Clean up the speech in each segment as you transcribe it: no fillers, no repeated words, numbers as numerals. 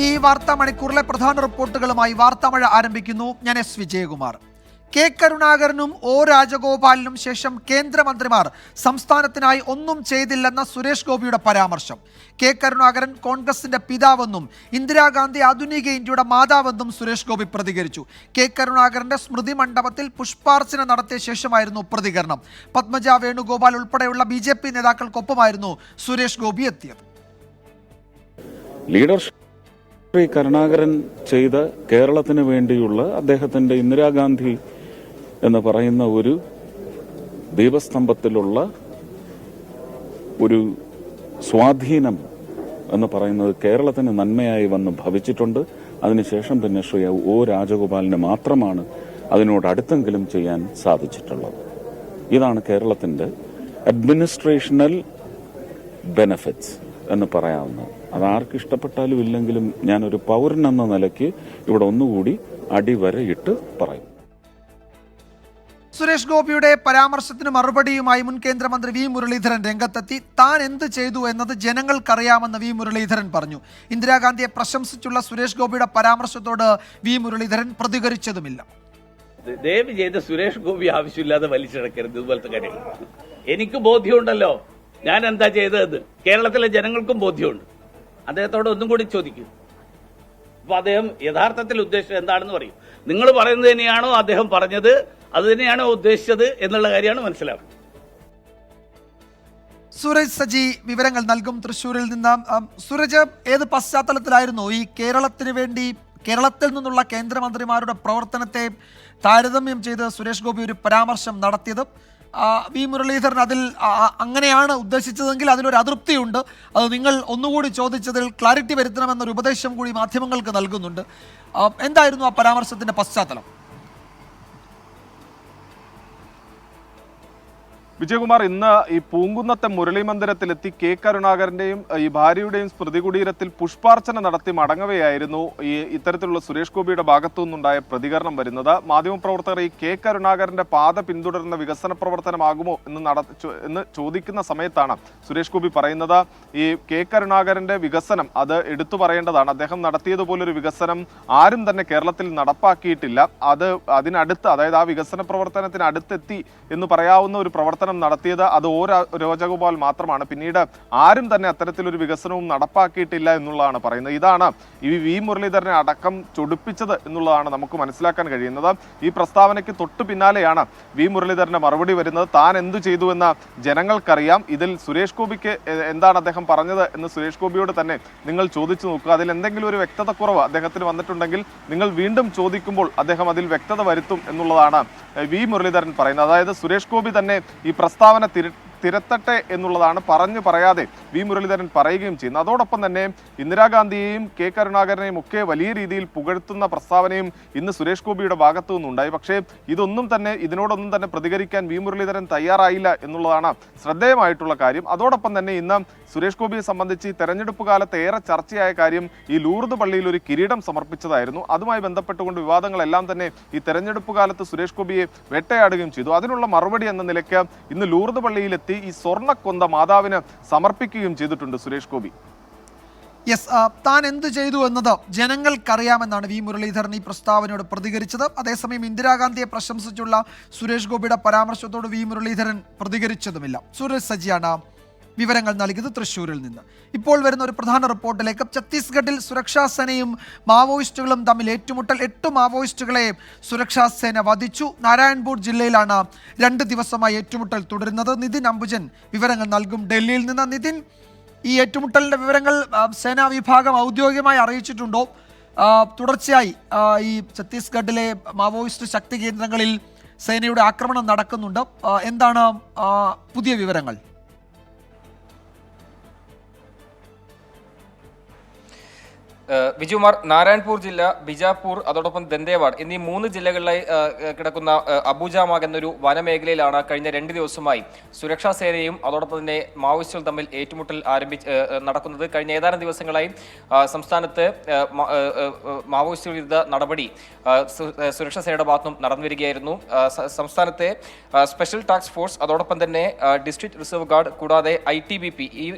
ഈ വാർത്താ മണിക്കൂറിലെ പ്രധാന റിപ്പോർട്ടുകളുമായി വാർത്താമഴ ആരംഭിക്കുന്നു. ഞാൻ എസ് വിജയകുമാർ. കെ കരുണാകരനും ഒ രാജഗോപാലിനും ശേഷം കേന്ദ്രമന്ത്രിമാർ സംസ്ഥാനത്തിനായി ഒന്നും ചെയ്തില്ലെന്ന സുരേഷ് ഗോപിയുടെ പരാമർശം. കെ കരുണാകരൻ കോൺഗ്രസിന്റെ പിതാവെന്നും ഇന്ദിരാഗാന്ധി ആധുനിക ഇന്ത്യയുടെ മാതാവെന്നും സുരേഷ് ഗോപി പ്രതികരിച്ചു. കെ കരുണാകരന്റെ സ്മൃതി മണ്ഡപത്തിൽ പുഷ്പാർച്ചന നടത്തിയ ശേഷമായിരുന്നു പ്രതികരണം. പത്മജ വേണുഗോപാൽ ഉൾപ്പെടെയുള്ള BJP നേതാക്കൾക്കൊപ്പമായിരുന്നു സുരേഷ് ഗോപി എത്തിയത്. ശ്രീ കരുണാകരൻ ചെയ്ത കേരളത്തിന് വേണ്ടിയുള്ള അദ്ദേഹത്തിന്റെ ഇന്ദിരാഗാന്ധി എന്ന് പറയുന്ന ഒരു ദീപസ്തംഭത്തിലുള്ള ഒരു സ്വാധീനം എന്ന് പറയുന്നത് കേരളത്തിന് നന്മയായി വന്ന് ഭവിച്ചിട്ടുണ്ട്. അതിനുശേഷം പിന്നെ ശ്രീ ഒ രാജഗോപാലിന് മാത്രമാണ് അതിനോട് അടുത്തെങ്കിലും ചെയ്യാൻ സാധിച്ചിട്ടുള്ളത്. ഇതാണ് കേരളത്തിന്റെ അഡ്മിനിസ്ട്രേഷണൽ ബെനഫിറ്റ്സ് എന്ന് പറയാവുന്നത്. അതാർക്ക് ഇഷ്ടപ്പെട്ടാലും ഇല്ലെങ്കിലും ഞാനൊരു പൗരൻ എന്ന നിലയ്ക്ക് ഇവിടെ ഒന്നുകൂടി അടിവരയിട്ട് പറയും. സുരേഷ് ഗോപിയുടെ പരാമർശത്തിന് മറുപടിയുമായി മുൻ കേന്ദ്രമന്ത്രി വി മുരളീധരൻ രംഗത്തെത്തി. താൻ എന്ത് ചെയ്തു എന്നത് ജനങ്ങൾക്കറിയാമെന്ന് വി മുരളീധരൻ പറഞ്ഞു. ഇന്ദിരാഗാന്ധിയെ പ്രശംസിച്ചുള്ള സുരേഷ് ഗോപിയുടെ പരാമർശത്തോട് വി മുരളീധരൻ പ്രതികരിച്ചതുമില്ല. ദയവ് ചെയ്ത് സുരേഷ് ഗോപി ആവശ്യമില്ലാതെ വലിച്ചിടക്കരുത് ഇതുപോലത്തെ കാര്യങ്ങൾ. എനിക്ക് ബോധ്യമുണ്ടല്ലോ ഞാൻ എന്താ ചെയ്തത്. കേരളത്തിലെ ജനങ്ങൾക്കും ബോധ്യമുണ്ട്. അദ്ദേഹത്തോട് ഒന്നും കൂടി ചോദിക്കും. അപ്പൊ അദ്ദേഹം യഥാർത്ഥത്തിൽ ഉദ്ദേശിച്ചത് എന്താണെന്ന് പറയും. നിങ്ങൾ പറയുന്നത് തന്നെയാണോ അദ്ദേഹം പറഞ്ഞത്, അത് തന്നെയാണോ ഉദ്ദേശിച്ചത് എന്നുള്ള കാര്യമാണ് മനസ്സിലാക്കുന്നത്. സൂരജ് സജി വിവരങ്ങൾ നൽകും തൃശ്ശൂരിൽ നിന്ന്. സൂരജ്, ഏത് പശ്ചാത്തലത്തിലായിരുന്നു ഈ കേരളത്തിന് വേണ്ടി കേരളത്തിൽ നിന്നുള്ള കേന്ദ്രമന്ത്രിമാരുടെ പ്രവർത്തനത്തെ താരതമ്യം ചെയ്ത് സുരേഷ് ഗോപി ഒരു പരാമർശം നടത്തിയത്? വി മുരളീധരൻ അതിൽ അങ്ങനെയാണ് ഉദ്ദേശിച്ചതെങ്കിൽ അതിലൊരു അതൃപ്തിയുണ്ട്. അത് നിങ്ങൾ ഒന്നുകൂടി ചോദിച്ചതിൽ ക്ലാരിറ്റി വരുത്തണമെന്നൊരു ഉപദേശം കൂടി മാധ്യമങ്ങൾക്ക് നൽകുന്നുണ്ട്. എന്തായിരുന്നു ആ പരാമർശത്തിന്റെ പശ്ചാത്തലം? വിജയകുമാർ, ഇന്ന് ഈ പൂങ്കുന്നത്തെ മുരളി മന്ദിരത്തിലെത്തി കെ കരുണാകരന്റെയും ഈ ഭാര്യയുടെയും സ്മൃതി കുടീരത്തിൽ പുഷ്പാർച്ചന നടത്തി മടങ്ങവെയായിരുന്നു ഈ ഇത്തരത്തിലുള്ള സുരേഷ് ഗോപിയുടെ ഭാഗത്തു നിന്നുണ്ടായ പ്രതികരണം വരുന്നത്. മാധ്യമപ്രവർത്തകർ ഈ കെ കരുണാകരന്റെ പാത പിന്തുടരുന്ന വികസന പ്രവർത്തനമാകുമോ എന്ന് ചോദിക്കുന്ന സമയത്താണ് സുരേഷ് ഗോപി പറയുന്നത്, ഈ കെ കരുണാകരന്റെ വികസനം അത് എടുത്തു പറയേണ്ടതാണ്. അദ്ദേഹം നടത്തിയതുപോലൊരു വികസനം ആരും തന്നെ കേരളത്തിൽ നടപ്പാക്കിയിട്ടില്ല. അതിനടുത്ത്, അതായത് ആ വികസന പ്രവർത്തനത്തിന് അടുത്തെത്തി എന്ന് പറയാവുന്ന ഒരു പ്രവർത്തനം നടത്തിയത് അത് ഒ രാജഗോപാൽ മാത്രമാണ്. പിന്നീട് ആരും തന്നെ അത്തരത്തിലൊരു വികസനവും നടപ്പാക്കിയിട്ടില്ല എന്നുള്ളതാണ് പറയുന്നത്. ഇതാണ് ഈ വി മുരളീധരനെ അടക്കം ചൊടിപ്പിച്ചത് എന്നുള്ളതാണ് നമുക്ക് മനസ്സിലാക്കാൻ കഴിയുന്നത്. ഈ പ്രസ്താവനയ്ക്ക് തൊട്ടു പിന്നാലെയാണ് വി മുരളീധരന്റെ മറുപടി വരുന്നത്. താൻ എന്തു ചെയ്തു എന്ന ജനങ്ങൾക്കറിയാം. ഇതിൽ സുരേഷ് ഗോപിക്ക് എന്താണ് അദ്ദേഹം പറഞ്ഞത് എന്ന് സുരേഷ് ഗോപിയോട് തന്നെ നിങ്ങൾ ചോദിച്ചു നോക്കുക. അതിൽ എന്തെങ്കിലും ഒരു വ്യക്തതക്കുറവ് അദ്ദേഹത്തിന് വന്നിട്ടുണ്ടെങ്കിൽ നിങ്ങൾ വീണ്ടും ചോദിക്കുമ്പോൾ അദ്ദേഹം അതിൽ വ്യക്തത വരുത്തും എന്നുള്ളതാണ് വി മുരളീധരൻ പറയുന്നത്. അതായത് സുരേഷ് ഗോപി തന്നെ ഈ പ്രസ്താവന തിരുത്തട്ടെ എന്നുള്ളതാണ് പറയാതെ വി മുരളീധരൻ പറയുകയും ചെയ്യുന്നത്. അതോടൊപ്പം തന്നെ ഇന്ദിരാഗാന്ധിയെയും കെ കരുണാകരനെയും ഒക്കെ വലിയ രീതിയിൽ പുകഴ്ത്തുന്ന പ്രസ്താവനയും ഇന്ന് സുരേഷ് ഗോപിയുടെ ഭാഗത്തു നിന്നുണ്ടായി. പക്ഷേ ഇതിനോടൊന്നും തന്നെ പ്രതികരിക്കാൻ വി മുരളീധരൻ തയ്യാറായില്ല എന്നുള്ളതാണ് ശ്രദ്ധേയമായിട്ടുള്ള കാര്യം. അതോടൊപ്പം തന്നെ ഇന്ന് സുരേഷ് ഗോപിയെ സംബന്ധിച്ച് ഈ തെരഞ്ഞെടുപ്പ് കാലത്ത് ഏറെ ചർച്ചയായ കാര്യം ഈ ലൂർദ് പള്ളിയിൽ ഒരു കിരീടം സമർപ്പിച്ചതായിരുന്നു. അതുമായി ബന്ധപ്പെട്ടുകൊണ്ട് വിവാദങ്ങളെല്ലാം തന്നെ ഈ തെരഞ്ഞെടുപ്പ് കാലത്ത് സുരേഷ് ഗോപിയെ വേട്ടയാടുകയും ചെയ്തു. അതിനുള്ള മറുപടി എന്ന നിലയ്ക്ക് ഇന്ന് ലൂർദ് പള്ളിയിലെത്തി ഈ സ്വർണ്ണക്കൊന്ത മാതാവിന് സമർപ്പിക്കുകയും ചെയ്തിട്ടുണ്ട് സുരേഷ് ഗോപി. താൻ എന്ത് ചെയ്തു എന്നത് ജനങ്ങൾക്കറിയാമെന്നാണ് വി മുരളീധരൻ ഈ പ്രസ്താവനയോട് പ്രതികരിച്ചത്. അതേസമയം ഇന്ദിരാഗാന്ധിയെ പ്രശംസിച്ചുള്ള സുരേഷ് ഗോപിയുടെ പരാമർശത്തോട് വി മുരളീധരൻ പ്രതികരിച്ചതുമില്ല. സൂരജ് സജിയാണ് വിവരങ്ങൾ നൽകിയത് തൃശ്ശൂരിൽ നിന്ന്. ഇപ്പോൾ വരുന്ന ഒരു പ്രധാന റിപ്പോർട്ടിലേക്ക്. ഛത്തീസ്ഗഡിൽ സുരക്ഷാ സേനയും മാവോയിസ്റ്റുകളും തമ്മിൽ ഏറ്റുമുട്ടൽ. 8 മാവോയിസ്റ്റുകളെ സുരക്ഷാ സേന വധിച്ചു. നാരായൺപൂർ ജില്ലയിലാണ് 2 ദിവസമായി ഏറ്റുമുട്ടൽ തുടരുന്നത്. നിതിൻ അംബുജൻ വിവരങ്ങൾ നൽകും ഡൽഹിയിൽ നിന്ന്. നിതിൻ, ഈ ഏറ്റുമുട്ടലിന്റെ വിവരങ്ങൾ സേനാ വിഭാഗം ഔദ്യോഗികമായി അറിയിച്ചിട്ടുണ്ടോ? തുടർച്ചയായി ഈ ഛത്തീസ്ഗഡിലെ മാവോയിസ്റ്റ് ശക്തി കേന്ദ്രങ്ങളിൽ സേനയുടെ ആക്രമണം നടക്കുന്നുണ്ട്. എന്താണ് പുതിയ വിവരങ്ങൾ? വിജുകുമാർ, നാരായൺപൂർ ജില്ല, ബിജാപൂർ, അതോടൊപ്പം ദന്തേവാഡ് എന്നീ 3 ജില്ലകളിലായി കിടക്കുന്ന അബുജാമാഗ് എന്നൊരു വനമേഖലയിലാണ് കഴിഞ്ഞ 2 ദിവസമായി സുരക്ഷാ സേനയും അതോടൊപ്പം തന്നെ മാവോയിസ്റ്റുകൾ തമ്മിൽ ഏറ്റുമുട്ടൽ നടക്കുന്നത്. കഴിഞ്ഞ ഏതാനും ദിവസങ്ങളായി സംസ്ഥാനത്ത് മാവോയിസ്റ്റ് വിരുദ്ധ നടപടി സുരക്ഷാ സേനയുടെ ഭാഗത്തുനിന്നും നടന്നു വരികയായിരുന്നു. സംസ്ഥാനത്തെ സ്പെഷ്യൽ ടാസ്ക് ഫോഴ്സ്, അതോടൊപ്പം തന്നെ ഡിസ്ട്രിക്ട് റിസർവ് ഗാർഡ് കൂടാതെ ITBP ഈ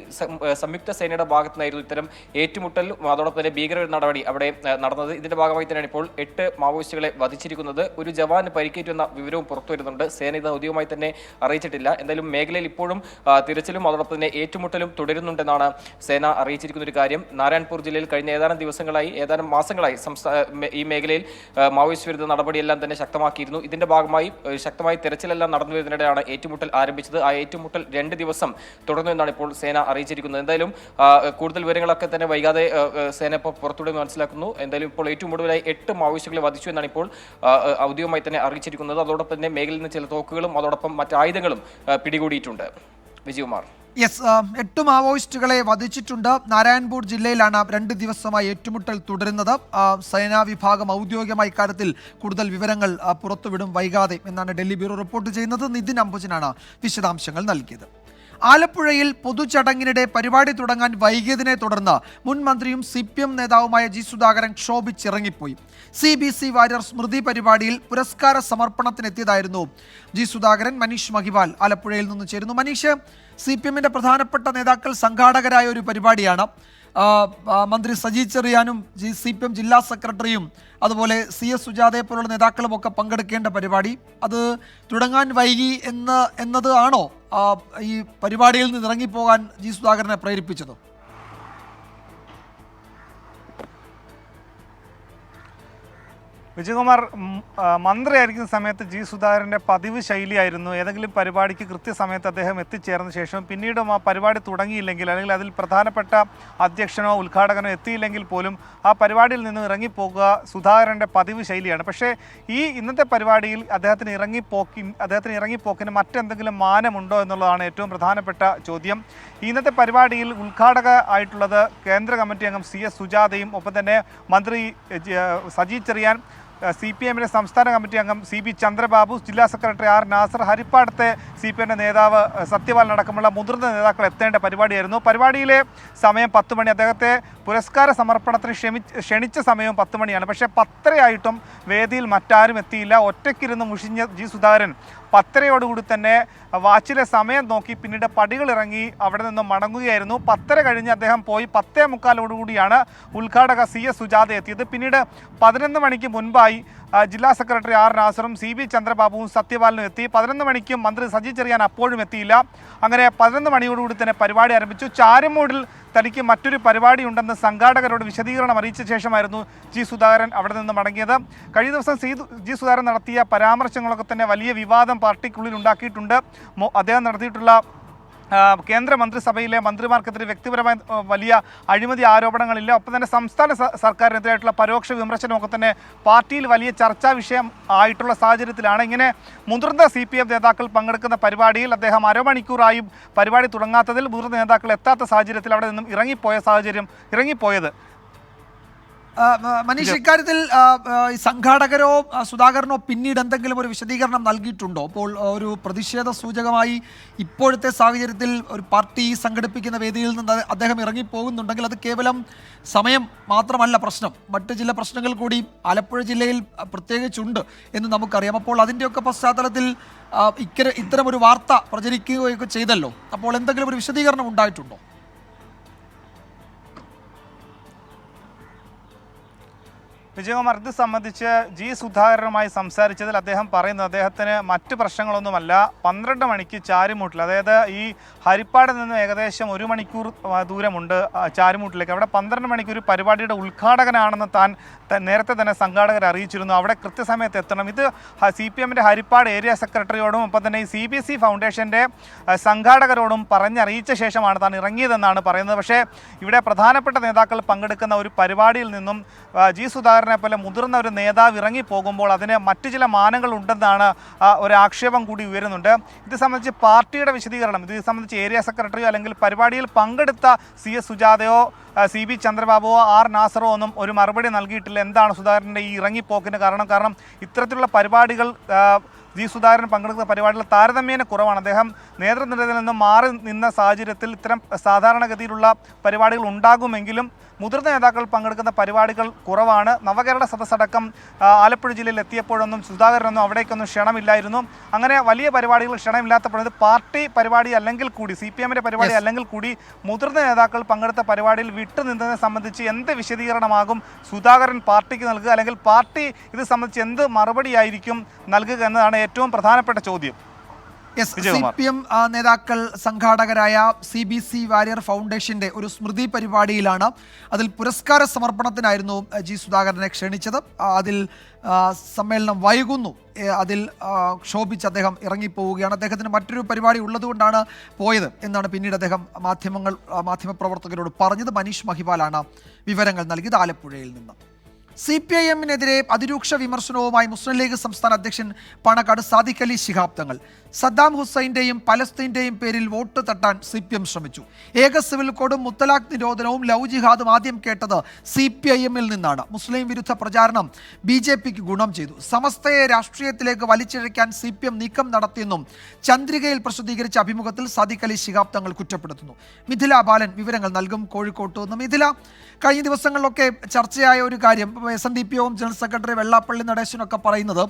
സംയുക്ത സേനയുടെ ഭാഗത്തുനിന്നായിരുന്നു ഇത്തരം ഏറ്റുമുട്ടൽ അതോടൊപ്പം തന്നെ ഭീകര നടപടി അവിടെ നടന്നത്. ഇതിന്റെ ഭാഗമായി തന്നെയാണ് ഇപ്പോൾ 8 മാവോയിസ്റ്റുകളെ വധിച്ചിരിക്കുന്നത്. ഒരു ജവാന് പരിക്കേറ്റുന്ന വിവരവും പുറത്തു വരുന്നുണ്ട്. സേന ഇത് ഔദ്യോഗികമായി തന്നെ അറിയിച്ചിട്ടില്ല. എന്തായാലും മേഖലയിൽ ഇപ്പോഴും തിരച്ചിലും അതോടൊപ്പം തന്നെ ഏറ്റുമുട്ടലും തുടരുന്നുണ്ടെന്നാണ് സേന അറിയിച്ചിരിക്കുന്ന ഒരു കാര്യം. നാരായൺപൂർ ജില്ലയിൽ കഴിഞ്ഞ ഏതാനും മാസങ്ങളായി ഈ മേഖലയിൽ മാവോയിസ്റ്റ് വിരുദ്ധ നടപടിയെല്ലാം തന്നെ ശക്തമാക്കിയിരുന്നു. ഇതിന്റെ ഭാഗമായി ശക്തമായി തെരച്ചിലെല്ലാം നടന്നു വരുന്നതിനിടെയാണ് ഏറ്റുമുട്ടൽ ആരംഭിച്ചത്. ആ ഏറ്റുമുട്ടൽ 2 ദിവസം തുടർന്നു എന്നാണ് ഇപ്പോൾ സേന അറിയിച്ചിരിക്കുന്നത്. എന്തായാലും കൂടുതൽ വിവരങ്ങളൊക്കെ തന്നെ വൈകാതെ സേന ഇപ്പോൾ പുറത്തുവിടുമെന്ന് മനസ്സിലാക്കുന്നു. എന്തായാലും ഇപ്പോൾ ഏറ്റവും കൂടുതലായി 8 മാവോയിസ്റ്റുകളെ വധിച്ചു എന്നാണ് ഇപ്പോൾ ഔദ്യോഗികമായി തന്നെ അറിയിച്ചിരിക്കുന്നത്. അതോടൊപ്പം തന്നെ മേഖലയിൽ നിന്ന് ചില തോക്കുകളും അതോടൊപ്പം മറ്റ് ആയുധങ്ങളും പിടികൂടിയിട്ടുണ്ട്. വിജയകുമാർ. യെസ്, 8 മാവോയിസ്റ്റുകളെ വധിച്ചിട്ടുണ്ട്. നാരായൺപൂർ ജില്ലയിലാണ് 2 ദിവസമായി ഏറ്റുമുട്ടൽ തുടരുന്നത്. സേനാ വിഭാഗം ഔദ്യോഗികമായി ഇക്കാര്യത്തിൽ കൂടുതൽ വിവരങ്ങൾ പുറത്തുവിടും വൈകാതെ എന്നാണ് ഡൽഹി ബ്യൂറോ റിപ്പോർട്ട് ചെയ്യുന്നത്. നിതിൻ അംബുജനാണ് വിശദാംശങ്ങൾ നൽകിയത്. ആലപ്പുഴയിൽ പൊതുചടങ്ങിനിടെ പരിപാടി തുടങ്ങാൻ വൈകിയതിനെ തുടർന്ന് മുൻ മന്ത്രിയും CPM നേതാവുമായ ജി സുധാകരൻ ക്ഷോഭിച്ചിറങ്ങിപ്പോയി. CBC വാര്യർ സ്മൃതി പരിപാടിയിൽ പുരസ്കാര സമർപ്പണത്തിനെത്തിയതായിരുന്നു ജി സുധാകരൻ. മനീഷ് മഹിവാൽ ആലപ്പുഴയിൽ നിന്ന് ചേരുന്നു. മനീഷ്, CPMന്റെ പ്രധാനപ്പെട്ട നേതാക്കൾ സംഘാടകരായ ഒരു പരിപാടിയാണ്. മന്ത്രി സജി ചെറിയാനും CPM ജില്ലാ സെക്രട്ടറിയും അതുപോലെ CS സുജാതയെ പോലുള്ള നേതാക്കളും ഒക്കെ പങ്കെടുക്കേണ്ട പരിപാടി, അത് തുടങ്ങാൻ വൈകി എന്നത് ആണോ ഈ പരിപാടിയിൽ നിന്ന് ഇറങ്ങിപ്പോകാൻ ജി സുധാകരനെ പ്രേരിപ്പിച്ചത്? വിജയകുമാർ, മന്ത്രിയായിരിക്കുന്ന സമയത്ത് ജി സുധാകരൻ്റെ പതിവ് ശൈലിയായിരുന്നു ഏതെങ്കിലും പരിപാടിക്ക് കൃത്യസമയത്ത് അദ്ദേഹം എത്തിച്ചേർന്ന ശേഷം പിന്നീടും ആ പരിപാടി തുടങ്ങിയില്ലെങ്കിൽ അല്ലെങ്കിൽ അതിൽ പ്രധാനപ്പെട്ട അധ്യക്ഷനോ ഉദ്ഘാടകനോ എത്തിയില്ലെങ്കിൽ പോലും ആ പരിപാടിയിൽ നിന്ന് ഇറങ്ങിപ്പോകുക സുധാകരൻ്റെ പതിവ് ശൈലിയാണ്. പക്ഷേ ഈ ഇന്നത്തെ പരിപാടിയിൽ അദ്ദേഹത്തിന് ഇറങ്ങിപ്പോക്കിന് മറ്റെന്തെങ്കിലും മാനമുണ്ടോ എന്നുള്ളതാണ് ഏറ്റവും പ്രധാനപ്പെട്ട ചോദ്യം. ഇന്നത്തെ പരിപാടിയിൽ ഉദ്ഘാടക ആയിട്ടുള്ളത് കേന്ദ്ര കമ്മിറ്റി അംഗം CS സുജാതയും ഒപ്പം തന്നെ മന്ത്രി സജി ചെറിയാൻ, CPMന്റെ സംസ്ഥാന കമ്മിറ്റി അംഗം CB ചന്ദ്രബാബു, ജില്ലാ സെക്രട്ടറി R നാസർ, ഹരിപ്പാടത്തെ CPMന്റെ നേതാവ് സത്യപാലൻ അടക്കമുള്ള മുതിർന്ന നേതാക്കൾ എത്തേണ്ട പരിപാടിയായിരുന്നു. പരിപാടിയിലെ സമയം 10 മണി. അദ്ദേഹത്തെ പുരസ്കാര സമർപ്പണത്തിന് ക്ഷണിച്ച സമയവും 10 മണിയാണ്. പക്ഷേ 10:30 വേദിയിൽ മറ്റാരും എത്തിയില്ല. ഒറ്റയ്ക്കിരുന്ന് മുഷിഞ്ഞ ജി സുധാകരൻ 10:30 തന്നെ വാച്ചിലെ സമയം നോക്കി പിന്നീട് പടികളിറങ്ങി അവിടെ നിന്ന് മടങ്ങുകയായിരുന്നു. 10:30 കഴിഞ്ഞ് അദ്ദേഹം പോയി 10:45 ഉദ്ഘാടക CS സുജാത എത്തിയത്. പിന്നീട് 11 മണിക്ക് മുൻപായി ജില്ലാ സെക്രട്ടറി R നാസറും CB ചന്ദ്രബാബുവും സത്യപാലനും എത്തി. 11 മണിക്കും മന്ത്രി സജി ചെറിയാൻ അപ്പോഴും എത്തിയില്ല. അങ്ങനെ 11 മണിയോടുകൂടി തന്നെ പരിപാടി ആരംഭിച്ചു. ചാരുമൂടിൽ തനിക്ക് മറ്റൊരു പരിപാടി ഉണ്ടെന്ന് സംഘാടകരോട് വിശദീകരണം അറിയിച്ച ശേഷമായിരുന്നു ജി സുധാകരൻ അവിടെ നിന്ന് മടങ്ങിയത്. കഴിഞ്ഞ ദിവസം ജി സുധാകരൻ നടത്തിയ പരാമർശങ്ങളൊക്കെ തന്നെ വലിയ വിവാദം പാർട്ടിക്കുള്ളിൽ ഉണ്ടാക്കിയിട്ടുണ്ട്. അദ്ദേഹം നടത്തിയിട്ടുള്ള കേന്ദ്രമന്ത്രിസഭയിലെ മന്ത്രിമാർക്കെതിരെ വ്യക്തിപരമായ വലിയ അഴിമതി ആരോപണങ്ങളില്ല. ഒപ്പം തന്നെ സംസ്ഥാന സർക്കാരിനെതിരായിട്ടുള്ള പരോക്ഷ വിമർശനമൊക്കെ തന്നെ പാർട്ടിയിൽ വലിയ ചർച്ചാ വിഷയം ആയിട്ടുള്ള സാഹചര്യത്തിലാണ് ഇങ്ങനെ മുതിർന്ന CPM നേതാക്കൾ പങ്കെടുക്കുന്ന പരിപാടിയിൽ അദ്ദേഹം അരമണിക്കൂറായും പരിപാടി തുടങ്ങാത്തതിൽ മുതിർന്ന നേതാക്കൾ എത്താത്ത സാഹചര്യത്തിൽ അവിടെ നിന്നും ഇറങ്ങിപ്പോയത്. മനീഷ്, ഇക്കാര്യത്തിൽ സംഘാടകരോ സുധാകരനോ പിന്നീട് എന്തെങ്കിലും ഒരു വിശദീകരണം നൽകിയിട്ടുണ്ടോ? അപ്പോൾ ഒരു പ്രതിഷേധ സൂചകമായി ഇപ്പോഴത്തെ സാഹചര്യത്തിൽ ഒരു പാർട്ടി സംഘടിപ്പിക്കുന്ന വേദിയിൽ നിന്ന് അദ്ദേഹം ഇറങ്ങിപ്പോകുന്നുണ്ടെങ്കിൽ അത് കേവലം സമയം മാത്രമല്ല പ്രശ്നം, മറ്റ് ചില പ്രശ്നങ്ങൾ കൂടി ആലപ്പുഴ ജില്ലയിൽ പ്രത്യേകിച്ചുണ്ട് എന്ന് നമുക്കറിയാം. അപ്പോൾ അതിൻ്റെയൊക്കെ പശ്ചാത്തലത്തിൽ ഇത്തരം ഒരു വാർത്ത പ്രചരിക്കുകയൊക്കെ ചെയ്തല്ലോ. അപ്പോൾ എന്തെങ്കിലും ഒരു വിശദീകരണം ഉണ്ടായിട്ടുണ്ടോ? വിജയകുമാർ, ഇത് സംബന്ധിച്ച് ജി സുധാകരനുമായി സംസാരിച്ചതിൽ അദ്ദേഹം പറയുന്നത് അദ്ദേഹത്തിന് മറ്റ് പ്രശ്നങ്ങളൊന്നുമല്ല. 12 മണിക്ക് ചാരുമൂട്ടിൽ, അതായത് ഈ ഹരിപ്പാടിൽ നിന്ന് ഏകദേശം 1 മണിക്കൂർ ദൂരമുണ്ട് ചാരുമൂട്ടിലേക്ക്. അവിടെ 12 മണിക്ക് ഒരു പരിപാടിയുടെ ഉദ്ഘാടകനാണെന്ന് താൻ നേരത്തെ തന്നെ സംഘാടകർ അറിയിച്ചിരുന്നു. അവിടെ കൃത്യസമയത്ത് എത്തണം. ഇത് CPMന്റെ ഹരിപ്പാട് ഏരിയ സെക്രട്ടറിയോടും ഒപ്പം തന്നെ ഈ CBC ഫൗണ്ടേഷൻ്റെ സംഘാടകരോടും പറഞ്ഞറിയിച്ച ശേഷമാണ് താൻ ഇറങ്ങിയതെന്നാണ് പറയുന്നത്. പക്ഷേ ഇവിടെ പ്രധാനപ്പെട്ട നേതാക്കൾ പങ്കെടുക്കുന്ന ഒരു പരിപാടിയിൽ നിന്നും ജി സുധാകരനെ പോലെ മുതിർന്ന ഒരു നേതാവ് ഇറങ്ങിപ്പോകുമ്പോൾ അതിന് മറ്റു ചില മാനങ്ങൾ ഉണ്ടെന്നാണ് ഒരു ആക്ഷേപം കൂടി ഉയരുന്നുണ്ട്. ഇത് സംബന്ധിച്ച് പാർട്ടിയുടെ വിശദീകരണം, ഇത് സംബന്ധിച്ച് ഏരിയ സെക്രട്ടറിയോ അല്ലെങ്കിൽ പരിപാടിയിൽ പങ്കെടുത്ത CS സുജാതയോ CB ചന്ദ്രബാബുവോ R നാസറോ ഒന്നും ഒരു മറുപടി നൽകിയിട്ടില്ല. എന്താണ് സുധാകരൻ്റെ ഈ ഇറങ്ങിപ്പോക്കിന് കാരണം ഇത്തരത്തിലുള്ള പരിപാടികൾ ജി സുധാകരൻ പങ്കെടുക്കുന്ന പരിപാടികൾ താരതമ്യേന കുറവാണ്. അദ്ദേഹം നേതൃനിരയിൽ നിന്ന് മാറി നിന്ന സാഹചര്യത്തിൽ ഇത്തരം സാധാരണഗതിയിലുള്ള പരിപാടികൾ ഉണ്ടാകുമെങ്കിലും മുതിർന്ന നേതാക്കൾ പങ്കെടുക്കുന്ന പരിപാടികൾ കുറവാണ്. നവകേരള സദസ്സടക്കം ആലപ്പുഴ ജില്ലയിൽ എത്തിയപ്പോഴൊന്നും സുധാകരനൊന്നും അവിടേക്കൊന്നും ക്ഷണമില്ലായിരുന്നു. അങ്ങനെ വലിയ പരിപാടികൾ ക്ഷണമില്ലാത്തപ്പോഴത് പാർട്ടി പരിപാടി അല്ലെങ്കിൽ കൂടി CPM-ന്റെ പരിപാടി അല്ലെങ്കിൽ കൂടി മുതിർന്ന നേതാക്കൾ പങ്കെടുത്ത പരിപാടിയിൽ വിട്ടുനിന്നതിനെ സംബന്ധിച്ച് എന്ത് വിശദീകരണമാകും സുധാകരൻ പാർട്ടിക്ക് നൽകുക, അല്ലെങ്കിൽ പാർട്ടി ഇത് സംബന്ധിച്ച് എന്ത് മറുപടിയായിരിക്കും നൽകുക എന്നതാണ് ഏറ്റവും പ്രധാനപ്പെട്ട ചോദ്യം. CPM നേതാക്കൾ സംഘാടകരായ CBC വാരിയർ ഫൗണ്ടേഷന്റെ ഒരു സ്മൃതി പരിപാടിയിലാണ്. അതിൽ പുരസ്കാര സമർപ്പണത്തിനായിരുന്നു ജി സുധാകരനെ ക്ഷണിച്ചത്. അതിൽ സമ്മേളനം വൈകുന്നു, അതിൽ ക്ഷോഭിച്ച് അദ്ദേഹം ഇറങ്ങിപ്പോവുകയാണ്. അദ്ദേഹത്തിന് മറ്റൊരു പരിപാടി ഉള്ളതുകൊണ്ടാണ് പോയത് എന്നാണ് പിന്നീട് അദ്ദേഹം മാധ്യമപ്രവർത്തകരോട് പറഞ്ഞത്. മനീഷ് മഹിപാലാണ് വിവരങ്ങൾ നൽകിയത് ആലപ്പുഴയിൽ നിന്ന്. CPIM-നെതിരെ അതിരൂക്ഷ വിമർശനവുമായി മുസ്ലിം ലീഗ് സംസ്ഥാന അധ്യക്ഷൻ പാണക്കാട് സാദിഖ് അലി ശിഹാബ് തങ്ങൾ. സദ്ദാം ഹുസൈൻ്റെയും പലസ്തീൻ്റെയും പേരിൽ വോട്ട് തട്ടാൻ CPM ശ്രമിച്ചു. ഏക സിവിൽ കോഡും മുത്തലാഖ് നിരോധനവും ലവ് ജിഹാദും ആദ്യം കേട്ടത് CPIM-ൽ നിന്നാണ്. മുസ്ലിം വിരുദ്ധ പ്രചാരണം BJPക്ക് ഗുണം ചെയ്തു. സമസ്തയെ രാഷ്ട്രീയത്തിലേക്ക് വലിച്ചിഴയ്ക്കാൻ CPM നീക്കം നടത്തിയെന്നും ചന്ദ്രികയിൽ പ്രസിദ്ധീകരിച്ച അഭിമുഖത്തിൽ സാദിഖ് അലി ശിഹാബ് തങ്ങൾ കുറ്റപ്പെടുത്തുന്നു. മിഥില ബാലൻ വിവരങ്ങൾ നൽകും കോഴിക്കോട്ട് നിന്ന്. മിഥില, കഴിഞ്ഞ ദിവസങ്ങളിലൊക്കെ ചർച്ചയായ ഒരു കാര്യം, SNDP യോഗം ജനറൽ സെക്രട്ടറി വെള്ളാപ്പള്ളി നടേശനൊക്കെ പറയുന്നത്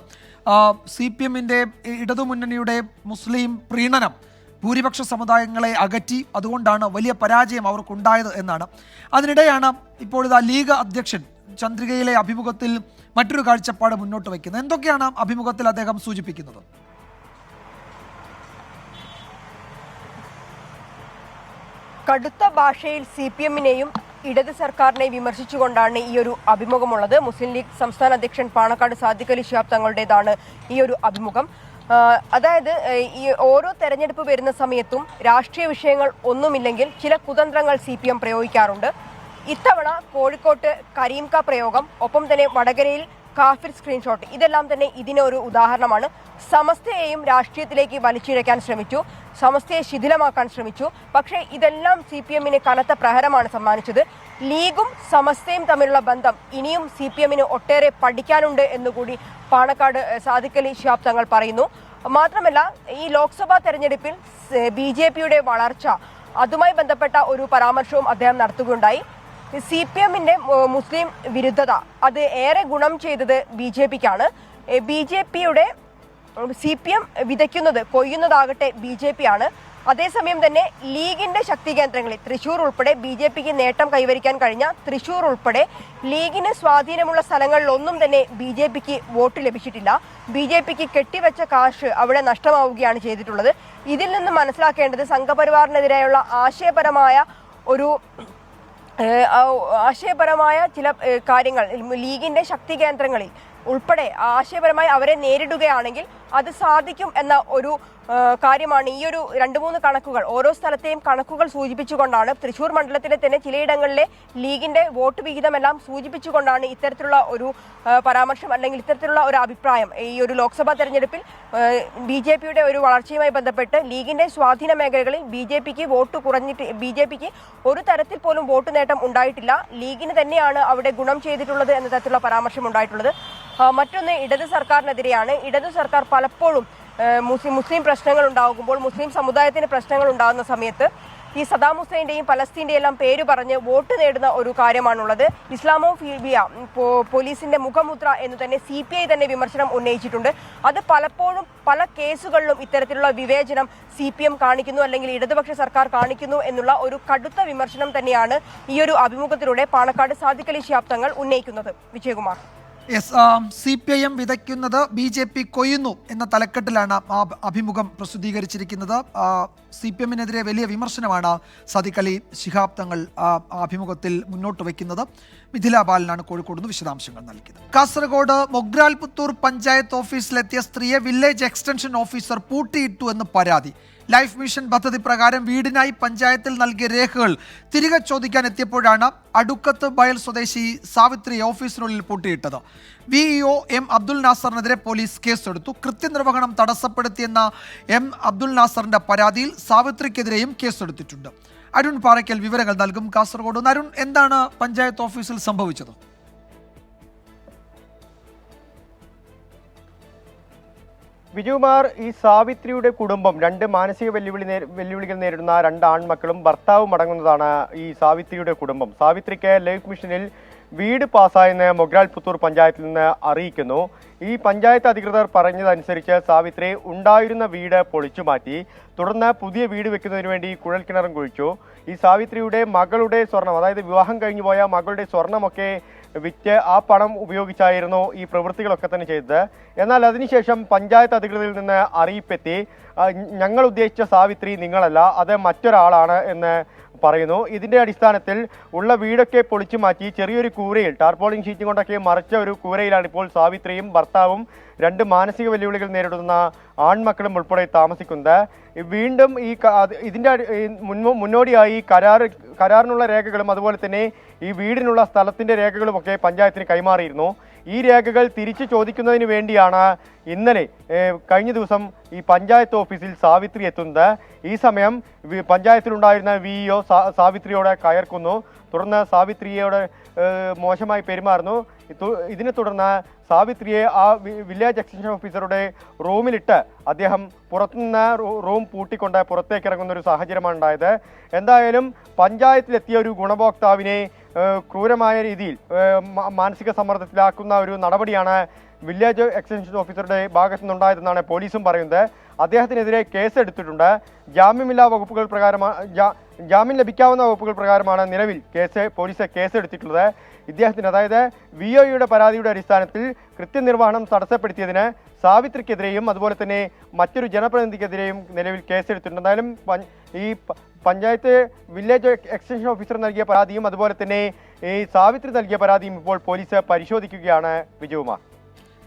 CPM-ന്റെ ഇടതുമുന്നണിയുടെ മുസ്ലിം പ്രീണനം ഭൂരിപക്ഷ സമുദായങ്ങളെ അകറ്റി, അതുകൊണ്ടാണ് വലിയ പരാജയം അവർക്കുണ്ടായത് എന്നാണ്. അതിനിടെയാണ് ഇപ്പോഴിതാ ലീഗ് അധ്യക്ഷൻ ചന്ദ്രികയിലെ അഭിമുഖത്തിൽ മറ്റൊരു കാഴ്ചപ്പാട് മുന്നോട്ട് വയ്ക്കുന്നത്. എന്തൊക്കെയാണ് അഭിമുഖത്തിൽ അദ്ദേഹം സൂചിപ്പിക്കുന്നത്? കടുത്ത ഭാഷയിൽ CPM-നെയും ഇടത് സർക്കാരിനെ വിമർശിച്ചുകൊണ്ടാണ് ഈ ഒരു അഭിമുഖമുള്ളത്. മുസ്ലിം ലീഗ് സംസ്ഥാന അധ്യക്ഷൻ പാണക്കാട് സാദിഖ് അലി ശിഹാബ് തങ്ങളുടേതാണ് ഈ ഒരു അഭിമുഖം. അതായത് ഈ ഓരോ തെരഞ്ഞെടുപ്പ് വരുന്ന സമയത്തും രാഷ്ട്രീയ വിഷയങ്ങൾ ഒന്നുമില്ലെങ്കിൽ ചില കുതന്ത്രങ്ങൾ CPM പ്രയോഗിക്കാറുണ്ട്. ഇത്തവണ കോഴിക്കോട്ട് കരീംക പ്രയോഗം, ഒപ്പം തന്നെ വടകരയിൽ കാഫിർ സ്ക്രീൻഷോട്ട്, ഇതെല്ലാം തന്നെ ഇതിനൊരു ഉദാഹരണമാണ്. സമസ്തയെയും രാഷ്ട്രീയത്തിലേക്ക് വലിച്ചിഴയ്ക്കാൻ ശ്രമിച്ചു, സമസ്തയെ ശിഥിലമാക്കാൻ ശ്രമിച്ചു. പക്ഷേ ഇതെല്ലാം CPM-ന് കനത്ത പ്രഹരമാണ് സമ്മാനിച്ചത്. ലീഗും സമസ്തയും തമ്മിലുള്ള ബന്ധം ഇനിയും CPM-ന് ഒട്ടേറെ പഠിക്കാനുണ്ട് എന്നുകൂടി പാണക്കാട് സാദിഖ് അലി ശിഹാബ് തങ്ങൾ പറയുന്നു. മാത്രമല്ല, ഈ ലോക്സഭാ തെരഞ്ഞെടുപ്പിൽ BJP-യുടെ വളർച്ച, അതുമായി ബന്ധപ്പെട്ട ഒരു പരാമർശവും അദ്ദേഹം നടത്തുകയുണ്ടായി. CPM-ന്റെ മുസ്ലിം വിരുദ്ധത അത് ഏറെ ഗുണം ചെയ്തത് BJP-ക്കാണ്. BJP-യുടെ CPM വിതയ്ക്കുന്നത് കൊയ്യുന്നതാകട്ടെ BJP-ആണ്. അതേസമയം തന്നെ ലീഗിന്റെ ശക്തി കേന്ദ്രങ്ങളിൽ തൃശൂർ ഉൾപ്പെടെ BJP-ക്ക് നേട്ടം കൈവരിക്കാൻ കഴിഞ്ഞ തൃശൂർ ഉൾപ്പെടെ ലീഗിന് സ്വാധീനമുള്ള സ്ഥലങ്ങളിലൊന്നും തന്നെ BJP-ക്ക് വോട്ട് ലഭിച്ചിട്ടില്ല. BJP-ക്ക് കെട്ടിവെച്ച കാശ് അവിടെ നഷ്ടമാവുകയാണ് ചെയ്തിട്ടുള്ളത്. ഇതിൽ നിന്ന് മനസ്സിലാക്കേണ്ടത് സംഘപരിവാറിനെതിരെയുള്ള ആശയപരമായ ചില കാര്യങ്ങൾ ലീഗിന്റെ ശക്തി കേന്ദ്രങ്ങളിൽ ഉൾപ്പെടെ ആശയപരമായി അവരെ നേരിടുകയാണെങ്കിൽ അത് സാധിക്കും എന്ന ഒരു കാര്യമാണ് ഈ ഒരു 2-3 കണക്കുകൾ, ഓരോ സ്ഥലത്തെയും കണക്കുകൾ സൂചിപ്പിച്ചുകൊണ്ടാണ്, തൃശൂർ മണ്ഡലത്തിലെ തന്നെ ചിലയിടങ്ങളിലെ ലീഗിന്റെ വോട്ട് വിഹിതമെല്ലാം സൂചിപ്പിച്ചുകൊണ്ടാണ് ഇത്തരത്തിലുള്ള ഒരു പരാമർശം അല്ലെങ്കിൽ ഇത്തരത്തിലുള്ള ഒരു അഭിപ്രായം ഈ ഒരു ലോക്സഭാ തെരഞ്ഞെടുപ്പിൽ BJP-യുടെ ഒരു വളർച്ചയുമായി ബന്ധപ്പെട്ട് ലീഗിന്റെ സ്വാധീന മേഖലകളിൽ BJP-ക്ക് വോട്ട് കുറഞ്ഞിട്ട് BJP-ക്ക് ഒരു തരത്തിൽ പോലും വോട്ട് നേട്ടം ഉണ്ടായിട്ടില്ല. ലീഗിന് തന്നെയാണ് അവിടെ ഗുണം ചെയ്തിട്ടുള്ളത് എന്ന തരത്തിലുള്ള പരാമർശം ഉണ്ടായിട്ടുള്ളത്. മറ്റൊന്ന് ഇടത് സർക്കാരിനെതിരെയാണ്. ഇടതു സർക്കാർ പലപ്പോഴും മുസ്ലിം പ്രശ്നങ്ങൾ ഉണ്ടാകുമ്പോൾ, മുസ്ലിം സമുദായത്തിന് പ്രശ്നങ്ങൾ ഉണ്ടാകുന്ന സമയത്ത് ഈ സദാം ഹുസൈൻ്റെയും പലസ്തീൻ്റെയും എല്ലാം പേര് പറഞ്ഞ് വോട്ട് നേടുന്ന ഒരു കാര്യമാണുള്ളത്. ഇസ്ലാമോഫോബിയ പോലീസിന്റെ മുഖമുദ്ര എന്ന് തന്നെ CPI തന്നെ വിമർശനം ഉന്നയിച്ചിട്ടുണ്ട്. അത് പലപ്പോഴും പല കേസുകളിലും ഇത്തരത്തിലുള്ള വിവേചനം CPM കാണിക്കുന്നു, അല്ലെങ്കിൽ ഇടതുപക്ഷ സർക്കാർ കാണിക്കുന്നു എന്നുള്ള ഒരു കടുത്ത വിമർശനം തന്നെയാണ് ഈ ഒരു അഭിമുഖത്തിലൂടെ പാണക്കാട് സാദിഖ് അലി ശിഹാബ് തങ്ങൾ ഉന്നയിക്കുന്നത്. വിജയകുമാർ. CPIM വിതയ്ക്കുന്നത് BJP കൊയ്യുന്നു എന്ന തലക്കെട്ടിലാണ് ആ അഭിമുഖം പ്രസിദ്ധീകരിച്ചിരിക്കുന്നത്. CPM-നെതിരെ വലിയ വിമർശനമാണ് സാദിഖ് അലി ശിഹാബ് തങ്ങൾ അഭിമുഖത്തിൽ മുന്നോട്ട് വയ്ക്കുന്നത്. മിഥില ബാലനാണ് കോഴിക്കോട് നിന്ന് വിശദാംശങ്ങൾ നൽകിയത്. കാസർഗോഡ് മൊഗ്രാൽ പുത്തൂർ പഞ്ചായത്ത് ഓഫീസിലെത്തിയ സ്ത്രീയെ വില്ലേജ് എക്സ്റ്റൻഷൻ ഓഫീസർ പൂട്ടിയിട്ടു എന്ന് പരാതി. ലൈഫ് മിഷൻ പദ്ധതി പ്രകാരം വീടിനായി പഞ്ചായത്തിൽ നൽകിയ രേഖകൾ തിരികെ ചോദിക്കാൻ എത്തിയപ്പോഴാണ് അടുക്കത്ത് ബയൽ സ്വദേശി സാവിത്രി ഓഫീസിനുള്ളിൽ പൂട്ടിയിട്ടത്. VEO M അബ്ദുൽ നാസറിനെതിരെ പോലീസ് കേസെടുത്തു. കൃത്യനിർവഹണം തടസ്സപ്പെടുത്തിയെന്ന M അബ്ദുൽ നാസറിന്റെ പരാതിയിൽ സാവിത്രിക്കെതിരെയും കേസെടുത്തിട്ടുണ്ട്. അരുൺ പാറയ്ക്കൽ വിവരങ്ങൾ നൽകും കാസർഗോഡ്. അരുൺ, എന്താണ് പഞ്ചായത്ത് ഓഫീസിൽ സംഭവിച്ചത്? വിജയകുമാർ, ഈ സാവിത്രിയുടെ കുടുംബം രണ്ട് മാനസിക വെല്ലുവിളികൾ നേരിടുന്ന രണ്ട് ആൺമക്കളും ഭർത്താവും അടങ്ങുന്നതാണ് ഈ സാവിത്രിയുടെ കുടുംബം. സാവിത്രിക്ക് ലൈഫ് മിഷനിൽ വീട് പാസ്സായെന്ന് മൊഗ്രാൽ പുത്തൂർ പഞ്ചായത്തിൽ നിന്ന് അറിയിക്കുന്നു. ഈ പഞ്ചായത്ത് അധികൃതർ പറഞ്ഞതനുസരിച്ച് സാവിത്രി ഉണ്ടായിരുന്ന വീട് പൊളിച്ചു മാറ്റി, തുടർന്ന് പുതിയ വീട് വെക്കുന്നതിന് വേണ്ടി കുഴൽക്കിണറും കുഴിച്ചു. ഈ സാവിത്രിയുടെ മകളുടെ സ്വർണം, അതായത് വിവാഹം കഴിഞ്ഞു പോയ മകളുടെ സ്വർണമൊക്കെ വിറ്റ് ആ പണം ഉപയോഗിച്ചായിരുന്നു ഈ പ്രവൃത്തികളൊക്കെ തന്നെ ചെയ്തത്. എന്നാൽ അതിനുശേഷം പഞ്ചായത്ത് അധികൃതരിൽ നിന്ന് അറിയിപ്പെത്തി, ഞങ്ങൾ ഉദ്ദേശിച്ച സാവിത്രി നിങ്ങളല്ല, അത് മറ്റൊരാളാണ് എന്ന് പറയുന്നു. ഇതിന്റെ അടിസ്ഥാനത്തിൽ ഉള്ള വീടൊക്കെ പൊളിച്ചു മാറ്റി ചെറിയൊരു കൂരയിൽ, ടാർപോളിൻ ഷീറ്റും കൊണ്ടൊക്കെ മറിച്ച ഒരു കൂരയിലാണ് ഇപ്പോൾ സാവിത്രിയും ഭർത്താവും രണ്ട് മാനസിക വെല്ലുവിളികൾ നേരിടുന്ന ആൺമക്കളും ഉൾപ്പെടെ താമസിക്കുന്നത്. വീണ്ടും ഇതിന്റെ മുന്നോടിയായി കരാറിനുള്ള രേഖകളും അതുപോലെ തന്നെ ഈ വീടിനുള്ള സ്ഥലത്തിന്റെ രേഖകളുമൊക്കെ പഞ്ചായത്തിന് കൈമാറിയിരുന്നു. ഈ രേഖകൾ തിരിച്ചു ചോദിക്കുന്നതിന് വേണ്ടിയാണ് ഇന്നലെ കഴിഞ്ഞ ദിവസം ഈ പഞ്ചായത്ത് ഓഫീസിൽ സാവിത്രി എത്തുന്നത്. ഈ സമയം പഞ്ചായത്തിലുണ്ടായിരുന്ന വിഇഒ സാവിത്രിയോട് കയർക്കുന്നു. തുടർന്ന് സാവിത്രിയോട് മോശമായി പെരുമാറുന്നു. ഇതിനെ തുടർന്ന് സാവിത്രിയെ ആ വില്ലേജ് എക്സ്റ്റൻഷൻ ഓഫീസറുടെ റൂമിലിട്ട് അദ്ദേഹം പുറത്തുനിന്ന് റൂം പൂട്ടിക്കൊണ്ട് പുറത്തേക്ക് ഇറങ്ങുന്ന ഒരു സാഹചര്യമാണ് ഉണ്ടായത്. എന്തായാലും പഞ്ചായത്തിലെത്തിയ ഒരു ഗുണഭോക്താവിനെ ക്രൂരമായ രീതിയിൽ മാനസിക സമ്മർദ്ദത്തിലാക്കുന്ന ഒരു നടപടിയാണ് വില്ലേജ് എക്സ്റ്റൻഷൻ ഓഫീസറുടെ ഭാഗത്തു നിന്നുണ്ടായതെന്നാണ് പോലീസും പറയുന്നത്. അദ്ദേഹത്തിനെതിരെ കേസെടുത്തിട്ടുണ്ട്. ജാമ്യം ലഭിക്കാവുന്ന വകുപ്പുകൾ പ്രകാരമാണ് നിലവിൽ പോലീസ് കേസെടുത്തിട്ടുള്ളത്. ഇദ്ദേഹത്തിന്, അതായത് വിഒയുടെ പരാതിയുടെ അടിസ്ഥാനത്തിൽ കൃത്യനിർവഹണം തടസ്സപ്പെടുത്തിയതിന് സാവിത്രിക്കെതിരെയും അതുപോലെ തന്നെ മറ്റൊരു ജനപ്രതിനിധിക്കെതിരെയും നിലവിൽ കേസെടുത്തിട്ടുണ്ട്. എന്തായാലും ഈ പഞ്ചായത്ത് വില്ലേജ് എക്സ്റ്റൻഷൻ ഓഫീസർ നൽകിയ പരാതിയും അതുപോലെ തന്നെ ഈ സാവിത്രി നൽകിയ പരാതിയും ഇപ്പോൾ പോലീസ് പരിശോധിക്കുകയാണ്. വിജയകുമാർ.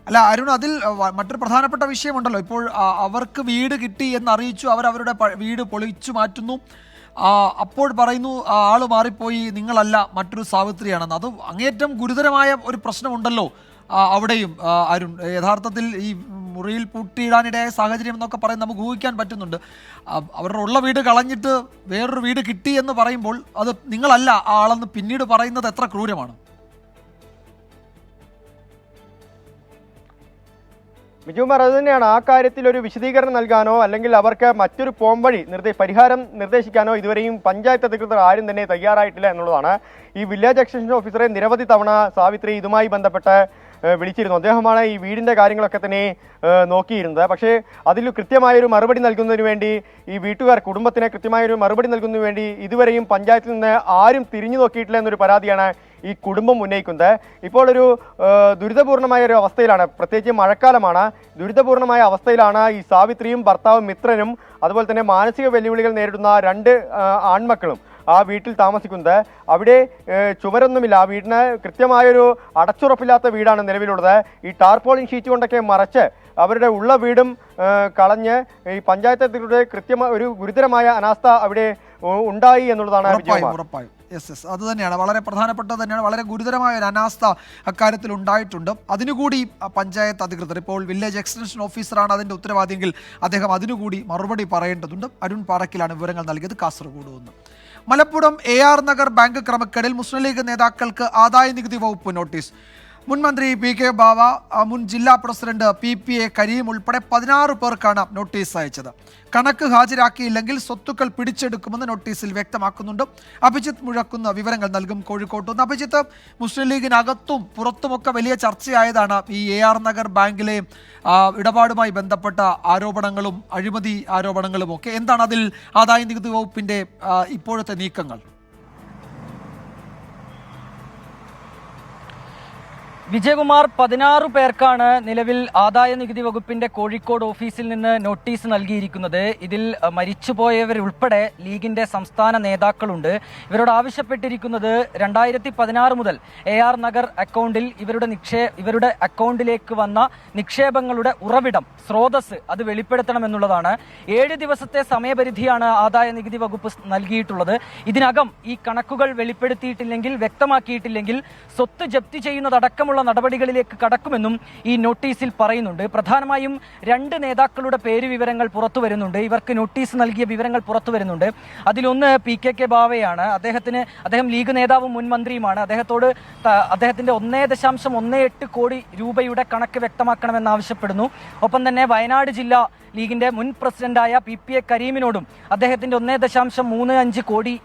അല്ല അരുൺ, അതിൽ മറ്റൊരു പ്രധാനപ്പെട്ട വിഷയമുണ്ടല്ലോ. ഇപ്പോൾ അവർക്ക് വീട് കിട്ടി എന്ന് അറിയിച്ചു, അവരുടെ വീട് പൊളിച്ചു മാറ്റുന്നു. അപ്പോൾ പറയുന്നു ആള് മാറിപ്പോയി, നിങ്ങളല്ല മറ്റൊരു സാവിത്രിയാണെന്ന്. അത് അങ്ങേറ്റം ഗുരുതരമായ ഒരു പ്രശ്നമുണ്ടല്ലോ അവിടെയും അരുൺ. യഥാർത്ഥത്തിൽ ഈ മുറിയിൽ പൂട്ടിയിടാനിടയായ സാഹചര്യം എന്നൊക്കെ പറയുന്നത് നമുക്ക് ഊഹിക്കാൻ പറ്റുന്നുണ്ട്. അവരുടെ ഉള്ള വീട് കളഞ്ഞിട്ട് വേറൊരു വീട് കിട്ടി എന്ന് പറയുമ്പോൾ അത് നിങ്ങളല്ല ആ ആളെന്ന് പിന്നീട് പറയുന്നത് എത്ര ക്രൂരമാണ്. വിജയകുമാർ, അത് തന്നെയാണ്. ആ കാര്യത്തിൽ ഒരു വിശദീകരണം നൽകാനോ അല്ലെങ്കിൽ അവർക്ക് മറ്റൊരു പോംവഴി പരിഹാരം നിർദ്ദേശിക്കാനോ ഇതുവരെയും പഞ്ചായത്ത് അധികൃതർ ആരും തന്നെ തയ്യാറായിട്ടില്ല എന്നുള്ളതാണ്. ഈ വില്ലേജ് എക്സ്റ്റൻഷൻ ഓഫീസറെ നിരവധി തവണ സാവിത്രി ഇതുമായി ബന്ധപ്പെട്ട് വിളിച്ചിരുന്നു. അദ്ദേഹമാണ് ഈ വീടിന്റെ കാര്യങ്ങളൊക്കെ തന്നെ നോക്കിയിരുന്നത്. പക്ഷേ അതിൽ കൃത്യമായൊരു മറുപടി നൽകുന്നതിന് വേണ്ടി ഈ വീട്ടുകാർ, കുടുംബത്തിന് കൃത്യമായൊരു മറുപടി നൽകുന്നതിന് വേണ്ടി ഇതുവരെയും പഞ്ചായത്തിൽ നിന്ന് ആരും തിരിഞ്ഞു നോക്കിയിട്ടില്ല എന്നൊരു പരാതിയാണ് ഈ കുടുംബം ഉന്നയിക്കുന്നത്. ഇപ്പോൾ ഒരു ദുരിതപൂർണമായ ഒരു അവസ്ഥയിലാണ്, പ്രത്യേകിച്ച് മഴക്കാലമാണ്. ദുരിതപൂർണമായ അവസ്ഥയിലാണ് ഈ സാവിത്രിയും ഭർത്താവും മിത്രനും അതുപോലെ തന്നെ മാനസിക വെല്ലുവിളികൾ നേരിടുന്ന രണ്ട് ആൺമക്കളും ആ വീട്ടിൽ താമസിക്കുന്നത്. അവിടെ ചുമരൊന്നുമില്ല. ആ വീടിന് കൃത്യമായൊരു അടച്ചുറപ്പില്ലാത്ത വീടാണ് നിലവിലുള്ളത്. ഈ ടാർപോളിൻ ഷീറ്റ് കൊണ്ടൊക്കെ മറച്ച് അവരുടെ ഉള്ള വീടും കളഞ്ഞ് ഈ പഞ്ചായത്ത് അധികൃതരുടെ കൃത്യമായ ഒരു ഗുരുതരമായ അനാസ്ഥ അവിടെ ഉണ്ടായി എന്നുള്ളതാണ്. ഉറപ്പായും അത് തന്നെയാണ് വളരെ പ്രധാനപ്പെട്ടത് തന്നെയാണ്. വളരെ ഗുരുതരമായ ഒരു അനാസ്ഥ അക്കാര്യത്തിൽ ഉണ്ടായിട്ടുണ്ട്. അതിനുകൂടി പഞ്ചായത്ത് അധികൃതർ, ഇപ്പോൾ വില്ലേജ് എക്സ്റ്റൻഷൻ ഓഫീസറാണ് അതിൻ്റെ ഉത്തരവാദിയെങ്കിൽ അദ്ദേഹം അതിനുകൂടി മറുപടി പറയേണ്ടതുണ്ട്. അരുൺ പാറക്കിലാണ് വിവരങ്ങൾ നൽകിയത്, കാസർഗോഡ് നിന്ന്. മലപ്പുറം AR നഗർ ബാങ്ക് ക്രമക്കേടിൽ മുസ്ലിം ലീഗ് നേതാക്കൾക്ക് ആദായ നികുതി വകുപ്പ് നോട്ടീസ്. മുൻ മന്ത്രി PK ബാവ, മുൻ ജില്ലാ പ്രസിഡന്റ് PPA കരീം ഉൾപ്പെടെ 16 പേർക്കാണ് നോട്ടീസ് അയച്ചത്. കണക്ക് ഹാജരാക്കിയില്ലെങ്കിൽ സ്വത്തുക്കൾ പിടിച്ചെടുക്കുമെന്ന് നോട്ടീസിൽ വ്യക്തമാക്കുന്നുണ്ട്. അഭിജിത്ത് മുഴക്കുന്ന വിവരങ്ങൾ നൽകും കോഴിക്കോട്ട് നിന്ന്. അഭിജിത്ത്, മുസ്ലിം ലീഗിനകത്തും പുറത്തുമൊക്കെ വലിയ ചർച്ചയായതാണ് ഈ AR നഗർ ബാങ്കിലെ ഇടപാടുമായി ബന്ധപ്പെട്ട ആരോപണങ്ങളും അഴിമതി ആരോപണങ്ങളും ഒക്കെ. എന്താണ് അതിൽ ആദായ നികുതി വകുപ്പിന്റെ ഇപ്പോഴത്തെ നീക്കങ്ങൾ? വിജയകുമാർ, 16 പേർക്കാണ് നിലവിൽ ആദായ നികുതി വകുപ്പിന്റെ കോഴിക്കോട് ഓഫീസിൽ നിന്ന് നോട്ടീസ് നൽകിയിരിക്കുന്നത്. ഇതിൽ മരിച്ചുപോയവരുൾപ്പെടെ ലീഗിന്റെ സംസ്ഥാന നേതാക്കളുണ്ട്. ഇവരോട് ആവശ്യപ്പെട്ടിരിക്കുന്നത് 2016 മുതൽ AR നഗർ അക്കൗണ്ടിൽ ഇവരുടെ അക്കൗണ്ടിലേക്ക് വന്ന നിക്ഷേപങ്ങളുടെ ഉറവിടം, സ്രോതസ് അത് വെളിപ്പെടുത്തണമെന്നുള്ളതാണ്. 7 ദിവസത്തെ സമയപരിധിയാണ് ആദായ നികുതി വകുപ്പ് നൽകിയിട്ടുള്ളത്. ഇതിനകം ഈ കണക്കുകൾ വെളിപ്പെടുത്തിയിട്ടില്ലെങ്കിൽ, വ്യക്തമാക്കിയിട്ടില്ലെങ്കിൽ സ്വത്ത് ജപ്തി ചെയ്യുന്നതടക്കമുള്ള തരത്തിലുള്ള നടപടികളിലേക്ക് കടക്കുമെന്നും ഈ നോട്ടീസിൽ പറയുന്നുണ്ട്. പ്രധാനമായും 2 നേതാക്കളുടെ പേര് വിവരങ്ങൾ പുറത്തു വരുന്നുണ്ട്. ഇവർക്ക് നോട്ടീസ് നൽകിയ വിവരങ്ങൾ പുറത്തു വരുന്നുണ്ട്. അതിലൊന്ന് PKK ബാവയാണ്. അദ്ദേഹം ലീഗ് നേതാവും മുൻ മന്ത്രിയുമാണ്. അദ്ദേഹത്തിന്റെ 1.18 കോടി രൂപയുടെ കണക്ക് വ്യക്തമാക്കണമെന്നാവശ്യപ്പെടുന്നു. ഒപ്പം തന്നെ വയനാട് ജില്ലാ ലീഗിന്റെ മുൻ പ്രസിഡന്റായ PPA കരീമിനോടും അദ്ദേഹത്തിന്റെ 1.35 കോടി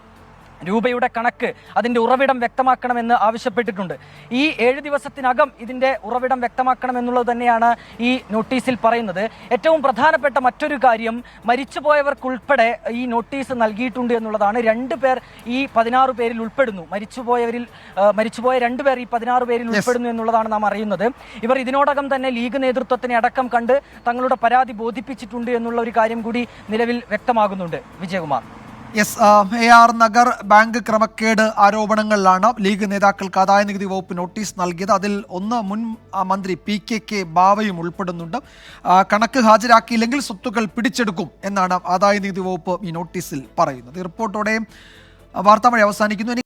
രൂപയുടെ കണക്ക്, അതിന്റെ ഉറവിടം വ്യക്തമാക്കണമെന്ന് ആവശ്യപ്പെട്ടിട്ടുണ്ട്. ഈ 7 ദിവസത്തിനകം ഇതിന്റെ ഉറവിടം വ്യക്തമാക്കണമെന്നുള്ളത് തന്നെയാണ് ഈ നോട്ടീസിൽ പറയുന്നത്. ഏറ്റവും പ്രധാനപ്പെട്ട മറ്റൊരു കാര്യം, മരിച്ചുപോയവർക്കുൾപ്പെടെ ഈ നോട്ടീസ് നൽകിയിട്ടുണ്ട് എന്നുള്ളതാണ്. 2 പേർ ഈ 16 പേരിൽ ഉൾപ്പെടുന്നു. മരിച്ചുപോയ 2 പേർ ഈ 16 പേരിൽ ഉൾപ്പെടുന്നു എന്നുള്ളതാണ് നാം അറിയുന്നത്. ഇവർ ഇതിനോടകം തന്നെ ലീഗ് നേതൃത്വത്തിനെ അടക്കം കണ്ട് തങ്ങളുടെ പരാതി ബോധിപ്പിച്ചിട്ടുണ്ട് എന്നുള്ള ഒരു കാര്യം കൂടി നിലവിൽ വ്യക്തമാകുന്നുണ്ട്. വിജയകുമാർ. AR നഗർ ബാങ്ക് ക്രമക്കേട് ആരോപണങ്ങളിലാണ് ലീഗ് നേതാക്കൾക്ക് ആദായനികുതി വകുപ്പ് നോട്ടീസ് നൽകിയത്. അതിൽ ഒന്ന് മുൻ മന്ത്രി PKK ബാവയും ഉൾപ്പെടുന്നുണ്ട്. കണക്ക് ഹാജരാക്കിയില്ലെങ്കിൽ സ്വത്തുക്കൾ പിടിച്ചെടുക്കും എന്നാണ് ആദായനികുതി വകുപ്പ് ഈ നോട്ടീസിൽ പറയുന്നത്. ഈ റിപ്പോർട്ടോടെ വാർത്താമഴ അവസാനിക്കുന്നു.